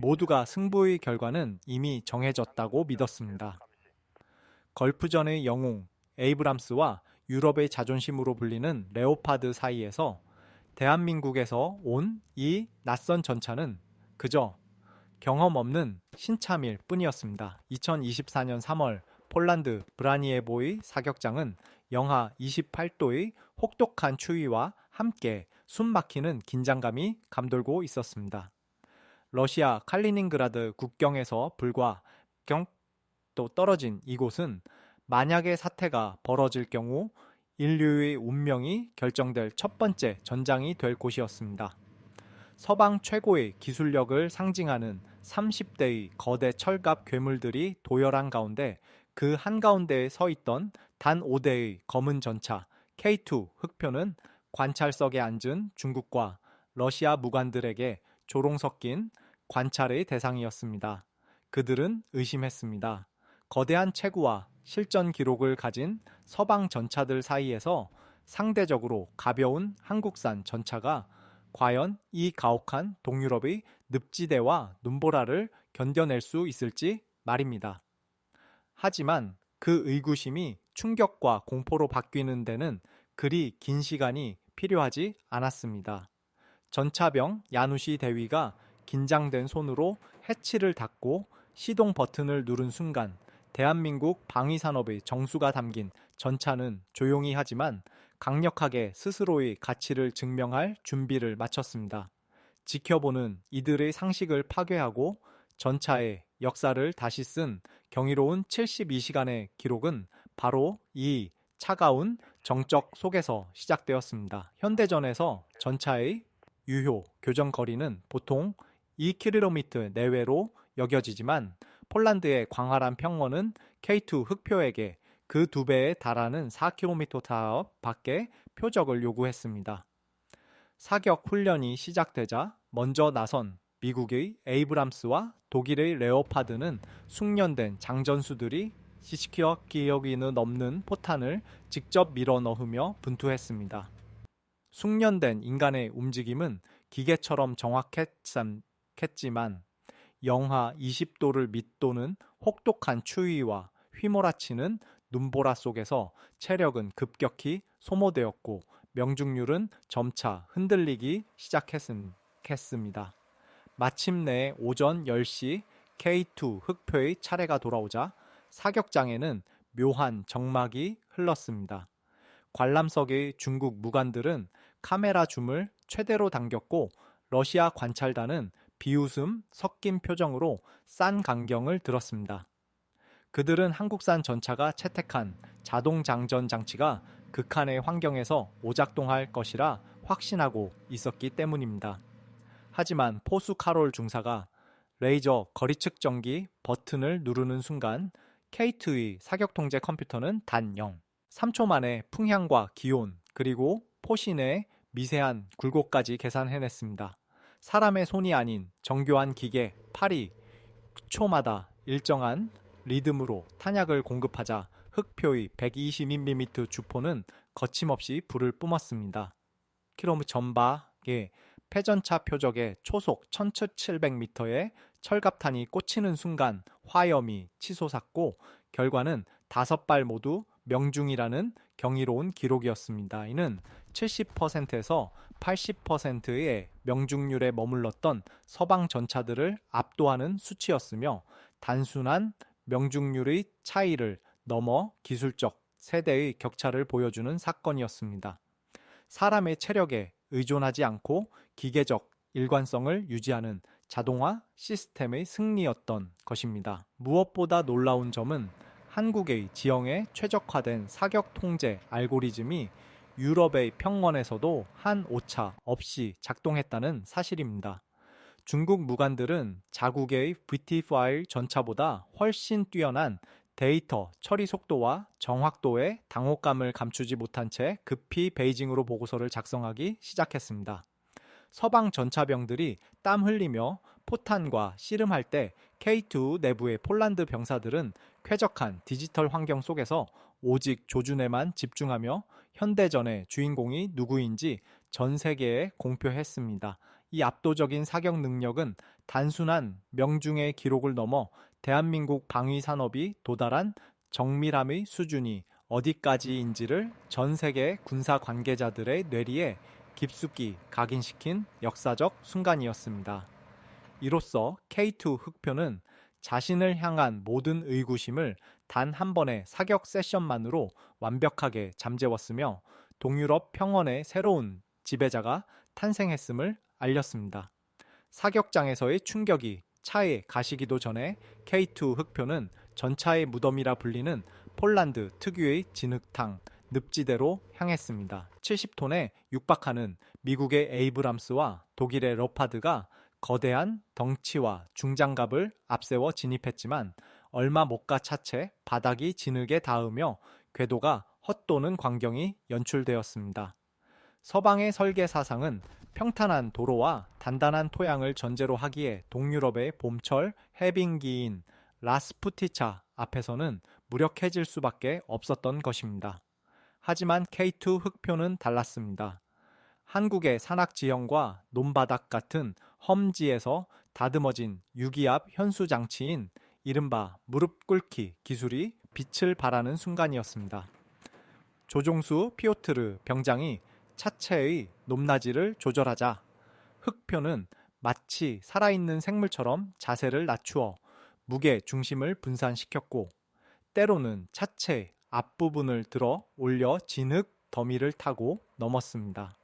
모두가 승부의 결과는 이미 정해졌다고 믿었습니다. 걸프전의 영웅 에이브람스와 유럽의 자존심으로 불리는 레오파드 사이에서 대한민국에서 온 이 낯선 전차는 그저 경험 없는 신참일 뿐이었습니다. 2024년 3월 폴란드 브라니에보의 사격장은 영하 28도의 혹독한 추위와 함께 숨막히는 긴장감이 감돌고 있었습니다. 러시아 칼리닝그라드 국경에서 불과 또 떨어진 이곳은 만약의 사태가 벌어질 경우 인류의 운명이 결정될 첫 번째 전장이 될 곳이었습니다. 서방 최고의 기술력을 상징하는 30대의 거대 철갑 괴물들이 도열한 가운데 그 한가운데에 서 있던 단 5대의 검은 전차 K2 흑표는 관찰석에 앉은 중국과 러시아 무관들에게 조롱 섞인 관찰의 대상이었습니다. 그들은 의심했습니다. 거대한 체구와 실전 기록을 가진 서방 전차들 사이에서 상대적으로 가벼운 한국산 전차가 과연 이 가혹한 동유럽의 늪지대와 눈보라를 견뎌낼 수 있을지 말입니다. 하지만 그 의구심이 충격과 공포로 바뀌는 데는 그리 긴 시간이 필요하지 않았습니다. 전차병 야누시 대위가 긴장된 손으로 해치를 닫고 시동 버튼을 누른 순간 대한민국 방위산업의 정수가 담긴 전차는 조용히 하지만 강력하게 스스로의 가치를 증명할 준비를 마쳤습니다. 지켜보는 이들의 상식을 파괴하고 전차의 역사를 다시 쓴 경이로운 72시간의 기록은 바로 이 차가운 정적 속에서 시작되었습니다. 현대전에서 전차의 유효 교전 거리는 보통 2km 내외로 여겨지지만 폴란드의 광활한 평원은 K2 흑표에게 그 2배에 달하는 4km 타업 밖에 표적을 요구했습니다. 사격 훈련이 시작되자 먼저 나선 미국의 에이브람스와 독일의 레오파드는 숙련된 장전수들이 시시키어기여기는 넘는 포탄을 직접 밀어 넣으며 분투했습니다. 숙련된 인간의 움직임은 기계처럼 정확했지만 영하 20도를 밑도는 혹독한 추위와 휘몰아치는 눈보라 속에서 체력은 급격히 소모되었고 명중률은 점차 흔들리기 시작했습니다. 마침내 오전 10시 K2 흑표의 차례가 돌아오자 사격장에는 묘한 정막이 흘렀습니다. 관람석의 중국 무관들은 카메라 줌을 최대로 당겼고 러시아 관찰단은 비웃음 섞인 표정으로 싼 강경을 들었습니다. 그들은 한국산 전차가 채택한 자동 장전 장치가 극한의 환경에서 오작동할 것이라 확신하고 있었기 때문입니다. 하지만 포수 카롤 중사가 레이저 거리 측정기 버튼을 누르는 순간 K2의 사격 통제 컴퓨터는 단 0. 3초 만에 풍향과 기온 그리고 포신의 미세한 굴곡까지 계산해냈습니다. 사람의 손이 아닌 정교한 기계 팔이 초마다 일정한 리듬으로 탄약을 공급하자 흑표의 120mm 주포는 거침없이 불을 뿜었습니다. 킬로미터 전박의 패전차 표적의 초속 1700m의 철갑탄이 꽂히는 순간 화염이 치솟았고 결과는 5발 모두 명중이라는 경이로운 기록이었습니다. 이는 70%에서 80%의 명중률에 머물렀던 서방 전차들을 압도하는 수치였으며 단순한 명중률의 차이를 넘어 기술적 세대의 격차를 보여주는 사건이었습니다. 사람의 체력에 의존하지 않고 기계적 일관성을 유지하는 자동화 시스템의 승리였던 것입니다. 무엇보다 놀라운 점은 한국의 지형에 최적화된 사격 통제 알고리즘이 유럽의 평원에서도 한 오차 없이 작동했다는 사실입니다. 중국 무관들은 자국의 VT5 전차보다 훨씬 뛰어난 데이터 처리 속도와 정확도의 당혹감을 감추지 못한 채 급히 베이징으로 보고서를 작성하기 시작했습니다. 서방 전차병들이 땀 흘리며 포탄과 씨름할 때 K2 내부의 폴란드 병사들은 쾌적한 디지털 환경 속에서 오직 조준에만 집중하며 현대전의 주인공이 누구인지 전 세계에 공표했습니다. 이 압도적인 사격 능력은 단순한 명중의 기록을 넘어 대한민국 방위 산업이 도달한 정밀함의 수준이 어디까지인지를 전 세계 군사 관계자들의 뇌리에 깊숙이 각인시킨 역사적 순간이었습니다. 이로써 K2 흑표는 자신을 향한 모든 의구심을 단 한 번의 사격 세션만으로 완벽하게 잠재웠으며 동유럽 평원의 새로운 지배자가 탄생했음을 알렸습니다. 사격장에서의 충격이 차에 가시기도 전에 K2 흑표는 전차의 무덤이라 불리는 폴란드 특유의 진흙탕, 늪지대로 향했습니다. 70톤에 육박하는 미국의 에이브람스와 독일의 러파드가 거대한 덩치와 중장갑을 앞세워 진입했지만 얼마 못 가 차체 바닥이 진흙에 닿으며 궤도가 헛도는 광경이 연출되었습니다. 서방의 설계 사상은 평탄한 도로와 단단한 토양을 전제로 하기에 동유럽의 봄철 해빙기인 라스푸티차 앞에서는 무력해질 수밖에 없었던 것입니다. 하지만 K2 흑표는 달랐습니다. 한국의 산악지형과 논바닥 같은 험지에서 다듬어진 유기압 현수 장치인 이른바 무릎 꿇기 기술이 빛을 발하는 순간이었습니다. 조종수 피오트르 병장이 차체의 높낮이를 조절하자 흑표는 마치 살아있는 생물처럼 자세를 낮추어 무게 중심을 분산시켰고 때로는 차체 앞부분을 들어 올려 진흙 더미를 타고 넘었습니다.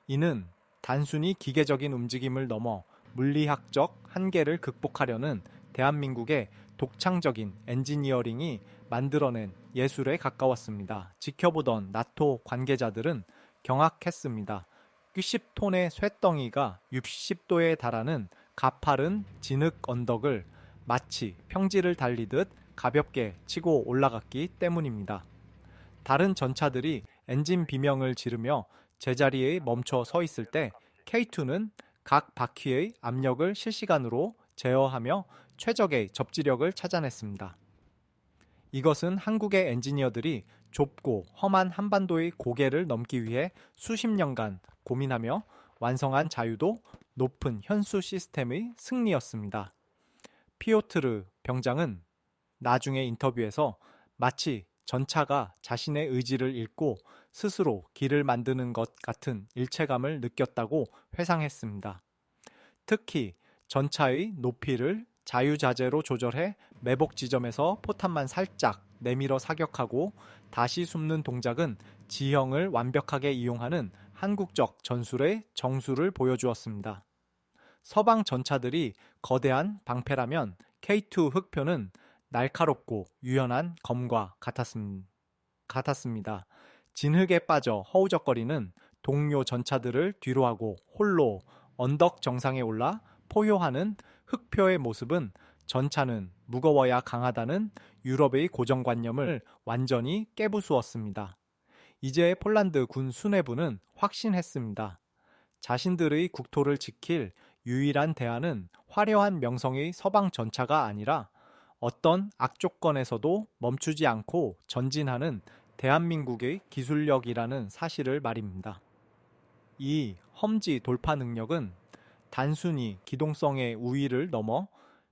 이는 단순히 기계적인 움직임을 넘어 물리학적 한계를 극복하려는 대한민국의 독창적인 엔지니어링이 만들어낸 예술에 가까웠습니다. 지켜보던 나토 관계자들은 경악했습니다. 90톤의 쇳덩이가 60도에 달하는 가파른 진흙 언덕을 마치 평지를 달리듯 가볍게 치고 올라갔기 때문입니다. 다른 전차들이 엔진 비명을 지르며 제자리에 멈춰 서 있을 때 K2는 각 바퀴의 압력을 실시간으로 제어하며 최적의 접지력을 찾아냈습니다. 이것은 한국의 엔지니어들이 좁고 험한 한반도의 고개를 넘기 위해 수십 년간 고민하며 완성한 자유도 높은 현수 시스템의 승리였습니다. 피오트르 병장은 나중에 인터뷰에서 마치 전차가 자신의 의지를 잃고 스스로 길을 만드는 것 같은 일체감을 느꼈다고 회상했습니다. 특히 전차의 높이를 자유자재로 조절해 매복 지점에서 포탄만 살짝 내밀어 사격하고 다시 숨는 동작은 지형을 완벽하게 이용하는 한국적 전술의 정수를 보여주었습니다. 서방 전차들이 거대한 방패라면 K2 흑표는 날카롭고 유연한 검과 같았습니다. 진흙에 빠져 허우적거리는 동료 전차들을 뒤로하고 홀로 언덕 정상에 올라 포효하는 흑표의 모습은 전차는 무거워야 강하다는 유럽의 고정관념을 완전히 깨부수었습니다. 이제 폴란드 군 수뇌부는 확신했습니다. 자신들의 국토를 지킬 유일한 대안은 화려한 명성의 서방 전차가 아니라 어떤 악조건에서도 멈추지 않고 전진하는 대한민국의 기술력이라는 사실을 말입니다. 이 험지 돌파 능력은 단순히 기동성의 우위를 넘어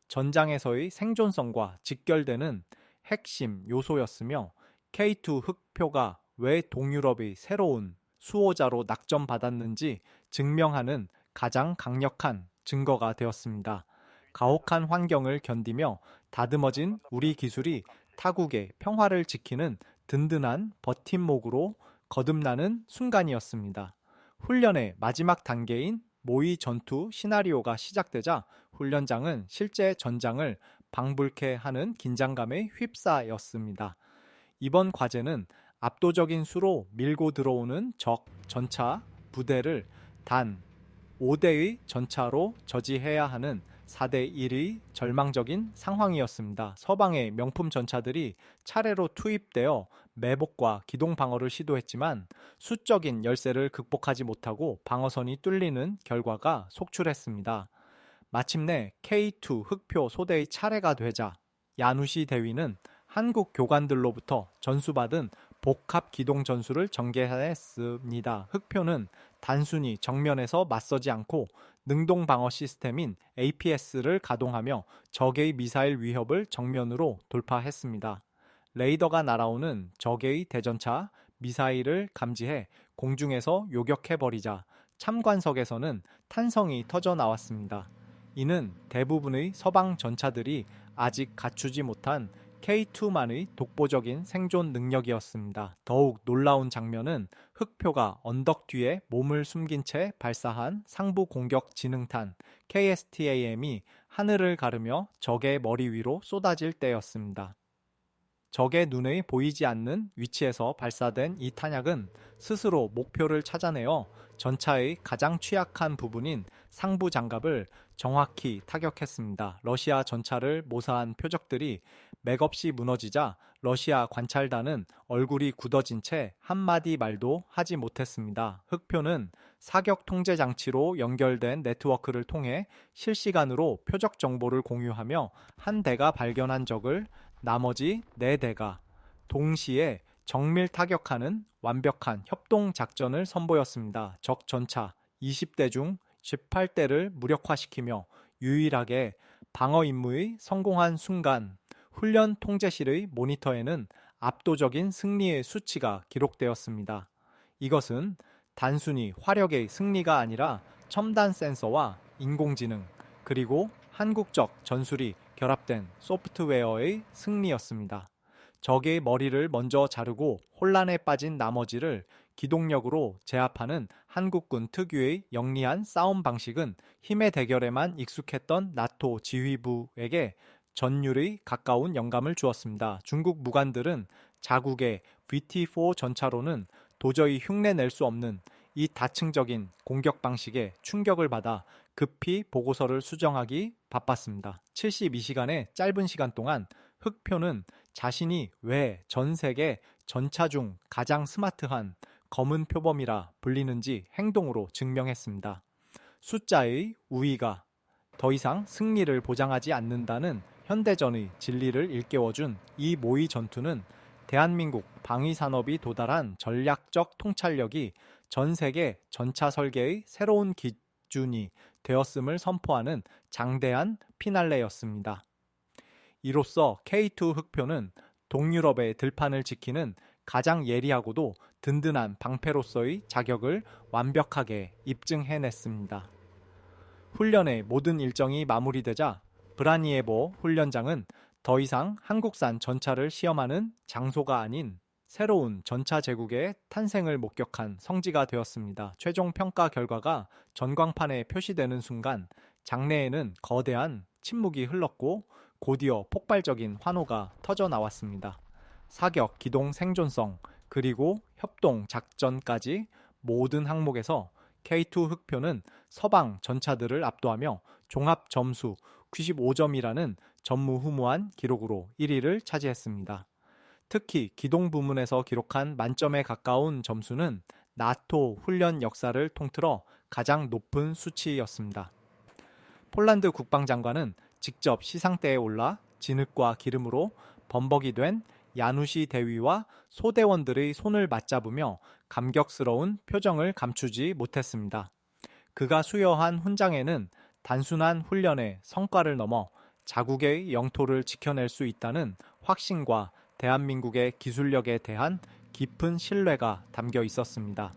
전장에서의 생존성과 직결되는 핵심 요소였으며 K2 흑표가 왜 동유럽의 새로운 수호자로 낙점받았는지 증명하는 가장 강력한 증거가 되었습니다. 가혹한 환경을 견디며 다듬어진 우리 기술이 타국의 평화를 지키는 든든한 버팀목으로 거듭나는 순간이었습니다. 훈련의 마지막 단계인 모의 전투 시나리오가 시작되자 훈련장은 실제 전장을 방불케 하는 긴장감에 휩싸였습니다. 이번 과제는 압도적인 수로 밀고 들어오는 적 전차 부대를 단 5대의 전차로 저지해야 하는 4대1의 절망적인 상황이었습니다. 서방의 명품 전차들이 차례로 투입되어 매복과 기동 방어를 시도했지만 수적인 열세를 극복하지 못하고 방어선이 뚫리는 결과가 속출했습니다. 마침내 K2 흑표 소대의 차례가 되자 야누시 대위는 한국 교관들로부터 전수받은 복합 기동 전술을 전개했습니다. 흑표는 단순히 정면에서 맞서지 않고 능동 방어 시스템인 APS를 가동하며 적의 미사일 위협을 정면으로 돌파했습니다. 레이더가 날아오는 적의 대전차, 미사일을 감지해 공중에서 요격해버리자 참관석에서는 탄성이 터져 나왔습니다. 이는 대부분의 서방 전차들이 아직 갖추지 못한 K2만의 독보적인 생존 능력이었습니다. 더욱 놀라운 장면은 흑표가 언덕 뒤에 몸을 숨긴 채 발사한 상부 공격 지능탄 KSTAM이 하늘을 가르며 적의 머리 위로 쏟아질 때였습니다. 적의 눈에 보이지 않는 위치에서 발사된 이 탄약은 스스로 목표를 찾아내어 전차의 가장 취약한 부분인 상부 장갑을 정확히 타격했습니다. 러시아 전차를 모사한 표적들이 맥없이 무너지자 러시아 관찰단은 얼굴이 굳어진 채 한마디 말도 하지 못했습니다. 흑표는 사격 통제 장치로 연결된 네트워크를 통해 실시간으로 표적 정보를 공유하며 한 대가 발견한 적을 나머지 4대가 동시에 정밀 타격하는 완벽한 협동 작전을 선보였습니다. 적 전차 20대 중 18대를 무력화시키며 유일하게 방어 임무의 성공한 순간 훈련 통제실의 모니터에는 압도적인 승리의 수치가 기록되었습니다. 이것은 단순히 화력의 승리가 아니라 첨단 센서와 인공지능 그리고 한국적 전술이 결합된 소프트웨어의 승리였습니다. 적의 머리를 먼저 자르고 혼란에 빠진 나머지를 기동력으로 제압하는 한국군 특유의 영리한 싸움 방식은 힘의 대결에만 익숙했던 나토 지휘부에게 전율의 가까운 영감을 주었습니다. 중국 무관들은 자국의 VT-4 전차로는 도저히 흉내낼 수 없는 이 다층적인 공격 방식에 충격을 받아 급히 보고서를 수정하기 바빴습니다. 72시간의 짧은 시간 동안 흑표는 자신이 왜 전 세계 전차 중 가장 스마트한 검은 표범이라 불리는지 행동으로 증명했습니다. 숫자의 우위가 더 이상 승리를 보장하지 않는다는 현대전의 진리를 일깨워준 이 모의 전투는 대한민국 방위산업이 도달한 전략적 통찰력이 전 세계 전차 설계의 새로운 기준이 되었음을 선포하는 장대한 피날레였습니다. 이로써 K2 흑표는 동유럽의 들판을 지키는 가장 예리하고도 든든한 방패로서의 자격을 완벽하게 입증해냈습니다. 훈련의 모든 일정이 마무리되자 브라니에보 훈련장은 더 이상 한국산 전차를 시험하는 장소가 아닌 새로운 전차 제국의 탄생을 목격한 성지가 되었습니다. 최종 평가 결과가 전광판에 표시되는 순간 장내에는 거대한 침묵이 흘렀고 곧이어 폭발적인 환호가 터져 나왔습니다. 사격, 기동 생존성, 그리고 협동 작전까지 모든 항목에서 K2 흑표는 서방 전차들을 압도하며 종합 점수 95점이라는 전무후무한 기록으로 1위를 차지했습니다. 특히 기동 부문에서 기록한 만점에 가까운 점수는 나토 훈련 역사를 통틀어 가장 높은 수치였습니다. 폴란드 국방장관은 직접 시상대에 올라 진흙과 기름으로 범벅이 된 야누시 대위와 소대원들의 손을 맞잡으며 감격스러운 표정을 감추지 못했습니다. 그가 수여한 훈장에는 단순한 훈련의 성과를 넘어 자국의 영토를 지켜낼 수 있다는 확신과 대한민국의 기술력에 대한 깊은 신뢰가 담겨 있었습니다.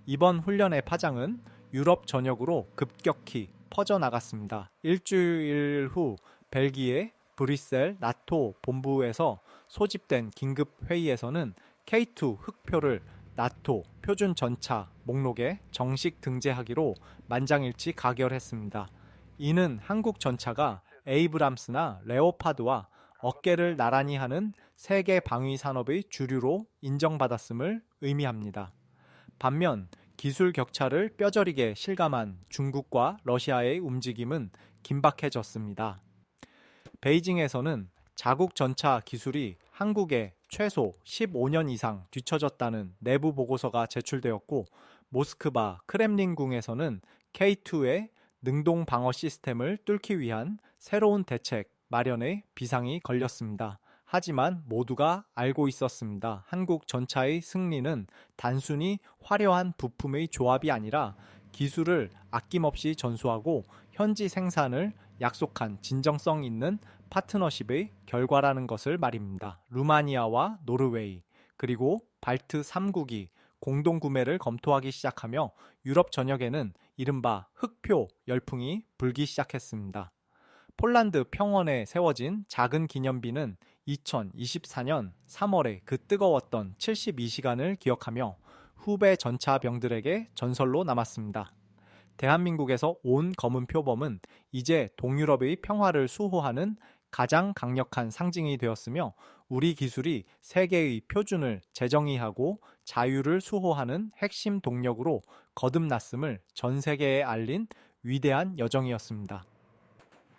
이번 훈련의 파장은 유럽 전역으로 급격히 퍼져나갔습니다. 일주일 후 벨기에 브뤼셀 나토 본부에서 소집된 긴급 회의에서는 K2 흑표를 나토 표준 전차 목록에 정식 등재하기로 만장일치 가결했습니다. 이는 한국 전차가 에이브람스나 레오파드와 어깨를 나란히 하는 세계 방위 산업의 주류로 인정받았음을 의미합니다. 반면 기술 격차를 뼈저리게 실감한 중국과 러시아의 움직임은 긴박해졌습니다. 베이징에서는 자국 전차 기술이 한국에 최소 15년 이상 뒤처졌다는 내부 보고서가 제출되었고 모스크바 크렘린궁에서는 K2의 능동 방어 시스템을 뚫기 위한 새로운 대책 마련에 비상이 걸렸습니다. 하지만 모두가 알고 있었습니다. 한국 전차의 승리는 단순히 화려한 부품의 조합이 아니라 기술을 아낌없이 전수하고 현지 생산을 약속한 진정성 있는 파트너십의 결과라는 것을 말입니다. 루마니아와 노르웨이, 그리고 발트 3국이 공동 구매를 검토하기 시작하며 유럽 전역에는 이른바 흑표 열풍이 불기 시작했습니다. 폴란드 평원에 세워진 작은 기념비는 2024년 3월에 그 뜨거웠던 72시간을 기억하며 후배 전차병들에게 전설로 남았습니다. 대한민국에서 온 검은 표범은 이제 동유럽의 평화를 수호하는 가장 강력한 상징이 되었으며 우리 기술이 세계의 표준을 재정의하고 자유를 수호하는 핵심 동력으로 거듭났음을 전 세계에 알린 위대한 여정이었습니다.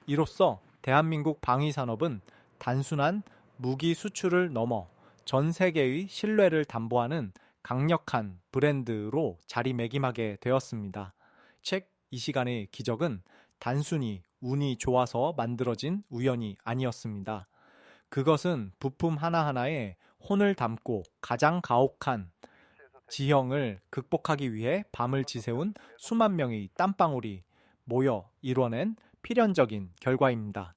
이로써 대한민국 방위산업은 단순한 무기 수출을 넘어 전 세계의 신뢰를 담보하는 강력한 브랜드로 자리매김하게 되었습니다. 책 이 시간의 기적은 단순히 운이 좋아서 만들어진 우연이 아니었습니다. 그것은 부품 하나하나에 혼을 담고 가장 가혹한 지형을 극복하기 위해 밤을 지새운 수만 명의 땀방울이 모여 이뤄낸 필연적인 결과입니다.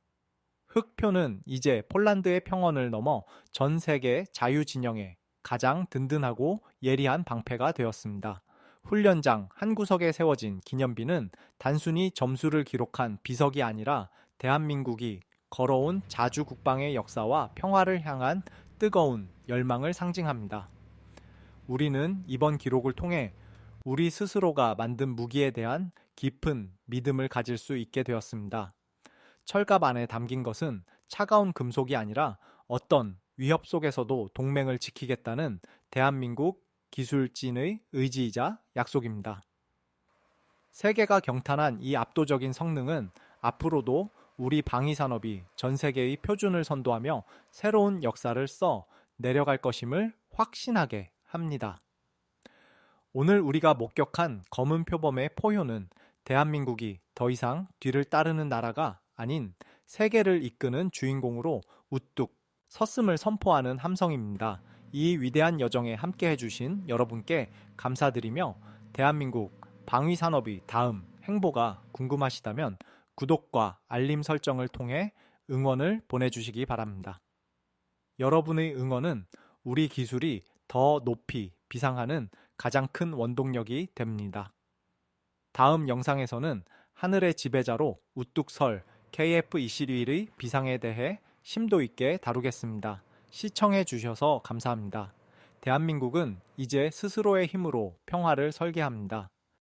흑표는 이제 폴란드의 평원을 넘어 전 세계 자유진영의 가장 든든하고 예리한 방패가 되었습니다. 훈련장 한 구석에 세워진 기념비는 단순히 점수를 기록한 비석이 아니라 대한민국이 걸어온 자주국방의 역사와 평화를 향한 뜨거운 열망을 상징합니다. 우리는 이번 기록을 통해 우리 스스로가 만든 무기에 대한 깊은 믿음을 가질 수 있게 되었습니다. 철갑 안에 담긴 것은 차가운 금속이 아니라 어떤 위협 속에서도 동맹을 지키겠다는 대한민국 기술진의 의지이자 약속입니다. 세계가 경탄한 이 압도적인 성능은 앞으로도 우리 방위산업이 전 세계의 표준을 선도하며 새로운 역사를 써 내려갈 것임을 확신하게 합니다. 오늘 우리가 목격한 검은 표범의 포효는 대한민국이 더 이상 뒤를 따르는 나라가 아닌 세계를 이끄는 주인공으로 우뚝 섰음을 선포하는 함성입니다. 이 위대한 여정에 함께 해주신 여러분께 감사드리며 대한민국 방위산업의 다음 행보가 궁금하시다면 구독과 알림 설정을 통해 응원을 보내주시기 바랍니다. 여러분의 응원은 우리 기술이 더 높이 비상하는 가장 큰 원동력이 됩니다. 다음 영상에서는 하늘의 지배자로 우뚝 설 KF-21의 비상에 대해 심도 있게 다루겠습니다. 시청해 주셔서 감사합니다. 대한민국은 이제 스스로의 힘으로 평화를 설계합니다.